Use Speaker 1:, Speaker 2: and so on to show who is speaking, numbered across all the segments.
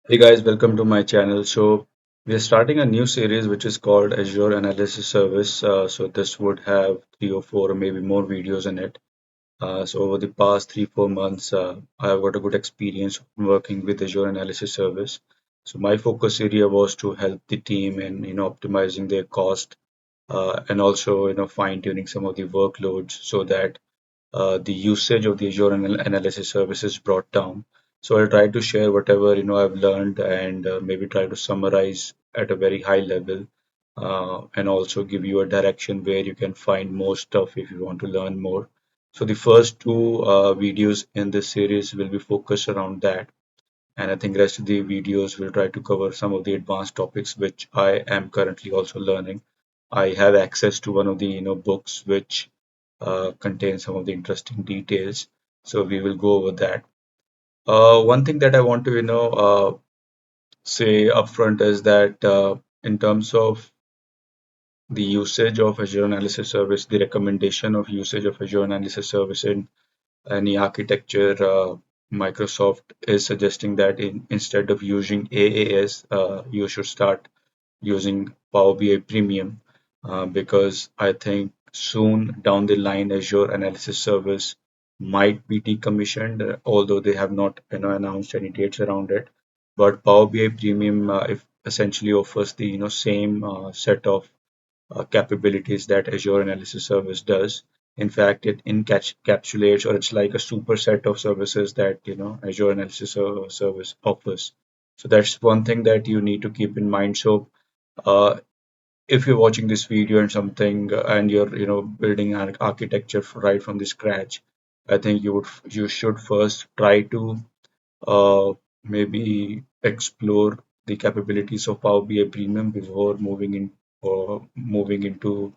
Speaker 1: Hey guys, welcome to my channel. So we are starting a new series which is called Azure Analysis Service. So this would have three or four or maybe more videos in it. So over the past 3 4 months, I have got a good experience working with Azure Analysis Service. So my focus area was to help the team in optimizing their cost and also fine tuning some of the workloads so that the usage of the Azure analysis services brought down. So I'll try to share whatever I've learned and maybe try to summarize at a very high level, and also give you a direction where you can find more stuff if you want to learn more. So the first two videos in this series will be focused around that, and I think rest of the videos will try to cover some of the advanced topics which I am currently also learning. I have access to one of the books which contains some of the interesting details. So we will go over that. One thing that I want to say upfront is that in terms of the usage of Azure Analysis Service, the recommendation of usage of Azure Analysis Service in any architecture, Microsoft is suggesting that instead of using AAS, you should start using Power BI Premium, because I think soon down the line Azure Analysis Service might be decommissioned, although they have not announced any dates around it. But Power BI Premium if essentially offers the same set of capabilities that Azure Analysis Service does. In fact, it encapsulates, or it's like a superset of services that Azure Analysis Service offers. So that's one thing that you need to keep in mind. So uh, if you're watching this video and something and you're building an architecture right from the scratch, I think you should first try to maybe explore the capabilities of Power BI Premium before moving into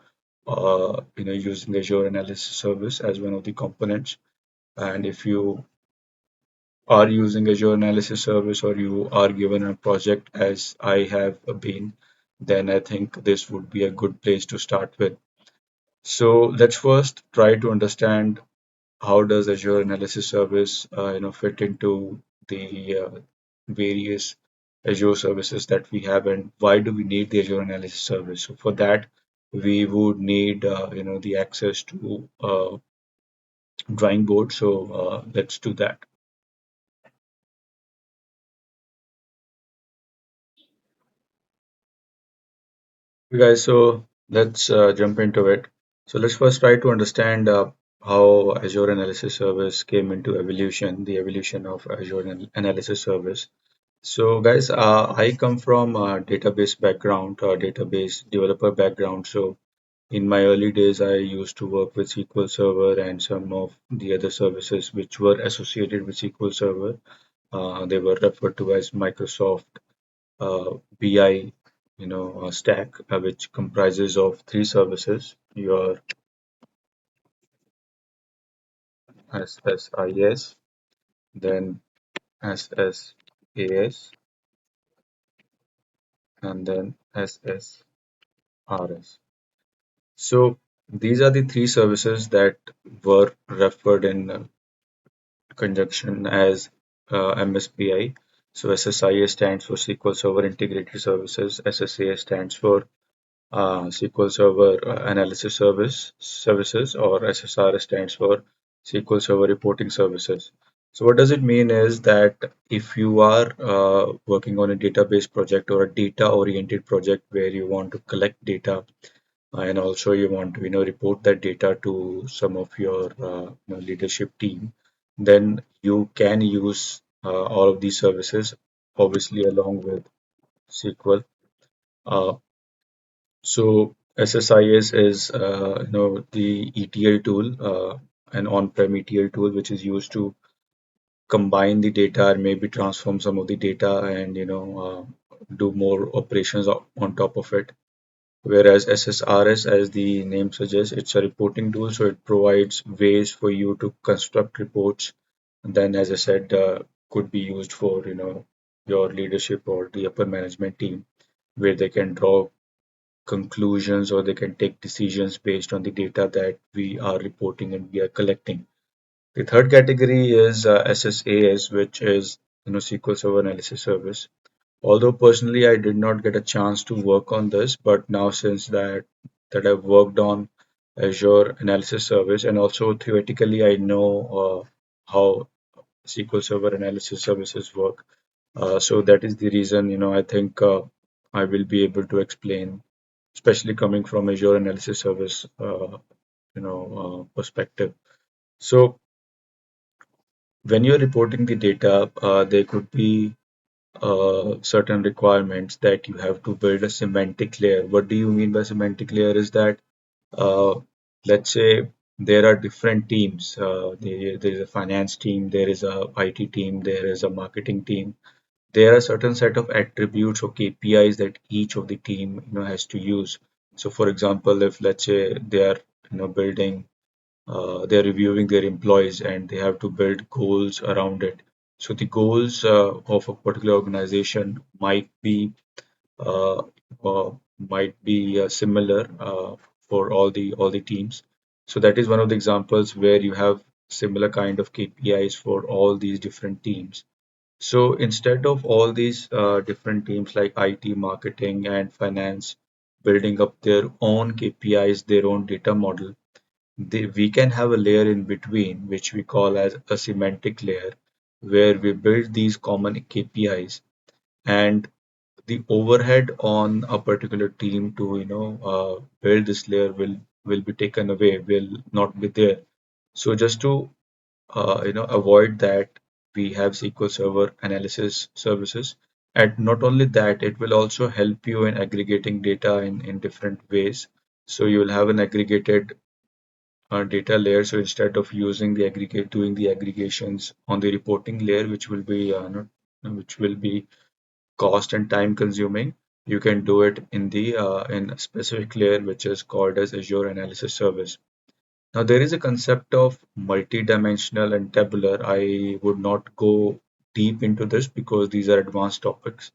Speaker 1: using Azure Analysis Service as one of the components. And if you are using Azure Analysis Service or you are given a project as I have been, then I think this would be a good place to start with. So let's first try to understand how does Azure Analysis Service fit into the various Azure services that we have, and why do we need the Azure Analysis Service? So for that, we would need the access to drawing board. So let's do that. Okay, guys, so let's jump into it. So let's first try to understand how Azure Analysis Service came into evolution, the evolution of Azure Analysis Service. So, guys, I come from a database background, database developer background. So, in my early days, I used to work with SQL Server and some of the other services which were associated with SQL Server. They were referred to as Microsoft BI, stack, which comprises of three services: your SSIS, then SSAS, and then SSRS. So these are the three services that were referred in conjunction as MSBI. So SSIS stands for SQL Server Integrated Services. SSAS stands for SQL Server Analysis Services, or SSRS stands for SQL Server Reporting Services. So what does it mean is that if you are working on a database project or a data-oriented project where you want to collect data, and also you want to report that data to some of your leadership team, then you can use all of these services, obviously along with SQL. Uh, so SSIS is the ETL tool, an on-prem ETL tool which is used to combine the data and maybe transform some of the data and do more operations on top of it. Whereas SSRS, as the name suggests, it's a reporting tool, so it provides ways for you to construct reports. And then, as I said, could be used for your leadership or the upper management team, where they can draw conclusions or they can take decisions based on the data that we are reporting and we are collecting. The third category is SSAS, which is SQL Server Analysis Service. Although personally I did not get a chance to work on this, but now since that I've worked on Azure Analysis Service, and also theoretically I know how SQL Server Analysis Services work. So that is the reason, I think I will be able to explain, especially coming from Azure Analysis Service, perspective. So when you're reporting the data, there could be certain requirements that you have to build a semantic layer. What do you mean by semantic layer? Is that uh, let's say there are different teams. There is a finance team, there is a IT team, there is a marketing team. There are certain set of attributes or KPIs that each of the team has to use. So, for example, if let's say they are building they're reviewing their employees and they have to build goals around it. So the goals of a particular organization uh, uh, might be similar for all the teams. So that is one of the examples where you have similar kind of KPIs for all these different teams. So instead of all these different teams like IT, marketing, and finance building up their own KPIs, their own data model, we can have a layer in between, which we call as a semantic layer, where we build these common KPIs, and the overhead on a particular team to build this layer will be taken away, will not be there. So just to avoid that, we have SQL Server analysis services, and not only that, it will also help you in aggregating data in different ways. So you will have an aggregated data layer. So instead of using the aggregate, doing the aggregations on the reporting layer, which will be which will be cost and time consuming, you can do it in a specific layer, which is called as Azure Analysis Service. Now there is a concept of multi-dimensional and tabular. I would not go deep into this because these are advanced topics.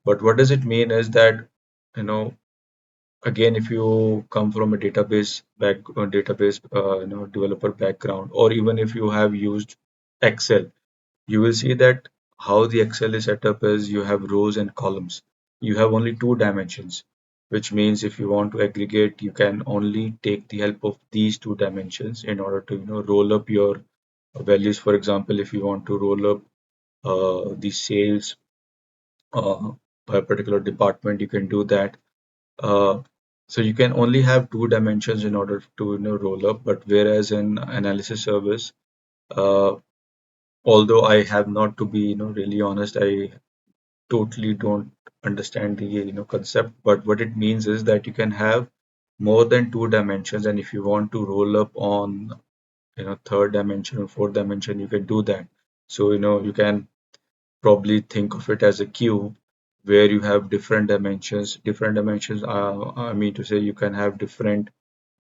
Speaker 1: But what does it mean is that you know again, if you come from a database developer background, or even if you have used Excel, you will see that how the Excel is set up is you have rows and columns. You have only two dimensions, which means if you want to aggregate, you can only take the help of these two dimensions in order to roll up your values. For example, if you want to roll up the sales by a particular department, you can do that. uh, so you can only have two dimensions in order to roll up. But whereas in analysis service, uh, although I have not, to be really honest, I totally don't understand the concept. But what it means is that you can have more than two dimensions, and if you want to roll up on third dimension or fourth dimension, you can do that. So you can probably think of it as a cube where you have different dimensions. Different dimensions, I mean to say, you can have different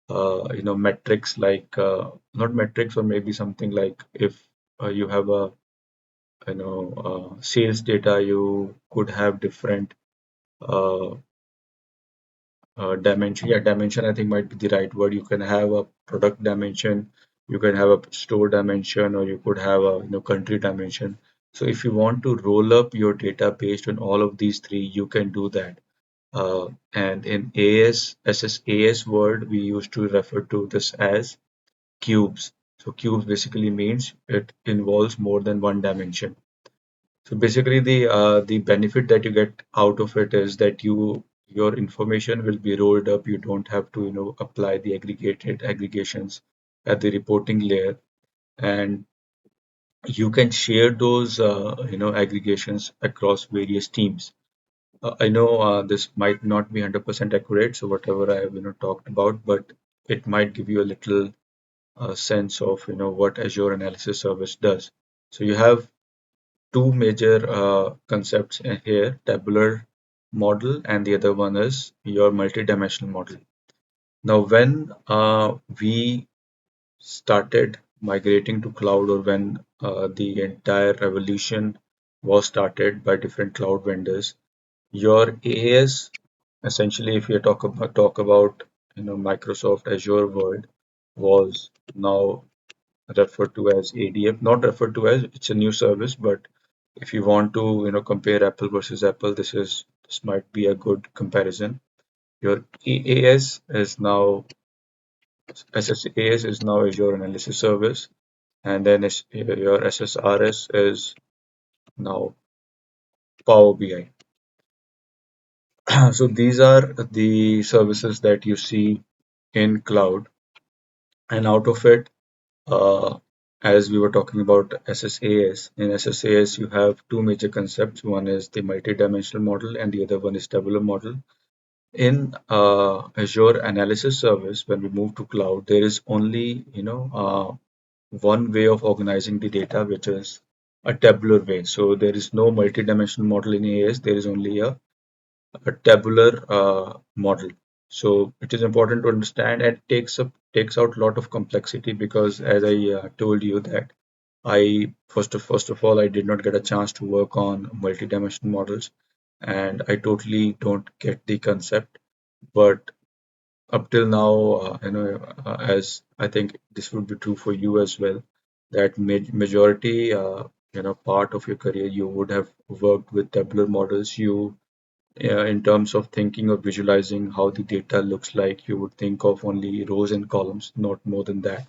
Speaker 1: metrics, like not metrics, or maybe something like if you have a sales data, you could have different uh, dimension. Yeah, dimension I think might be the right word. You can have a product dimension, you can have a store dimension, or you could have a country dimension. So if you want to roll up your data based on all of these three, you can do that. And in AS word, we used to refer to this as cubes. So cubes basically means it involves more than one dimension. So basically, the benefit that you get out of it is that your information will be rolled up. You don't have to apply the aggregated aggregations at the reporting layer, and you can share those aggregations across various teams. I know this might not be 100% accurate, so whatever I have talked about, but it might give you a little sense of what Azure Analysis Service does. So you have two major concepts here: tabular model, and the other one is your multidimensional model. Now, when we started migrating to cloud, or when the entire revolution was started by different cloud vendors, your AAS, essentially, if you talk about Microsoft Azure world, was now referred to as ADF. Not referred to as, it's a new service, but If you want to, compare apple versus apple, this might be a good comparison. Your EAS is now SSAS is now Azure Analysis Service, and then your SSRS is now Power BI. So these are the services that you see in cloud, and out of it, as we were talking about SSAS, in SSAS you have two major concepts. One is the multi-dimensional model, and the other one is tabular model. In Azure Analysis Service, when we move to cloud, there is only one way of organizing the data, which is a tabular way. So there is no multi-dimensional model in AAS. There is only a tabular model. So it is important to understand, and takes out a lot of complexity, because as I told you that I first of all, I did not get a chance to work on multi-dimensional models, and I totally don't get the concept. But up till now, as I think this would be true for you as well, that majority, part of your career, you would have worked with tabular models. In terms of thinking or visualizing how the data looks like, you would think of only rows and columns, not more than that.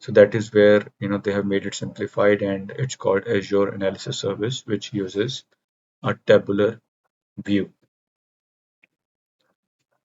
Speaker 1: So that is where, they have made it simplified, and it's called Azure Analysis Service, which uses a tabular view.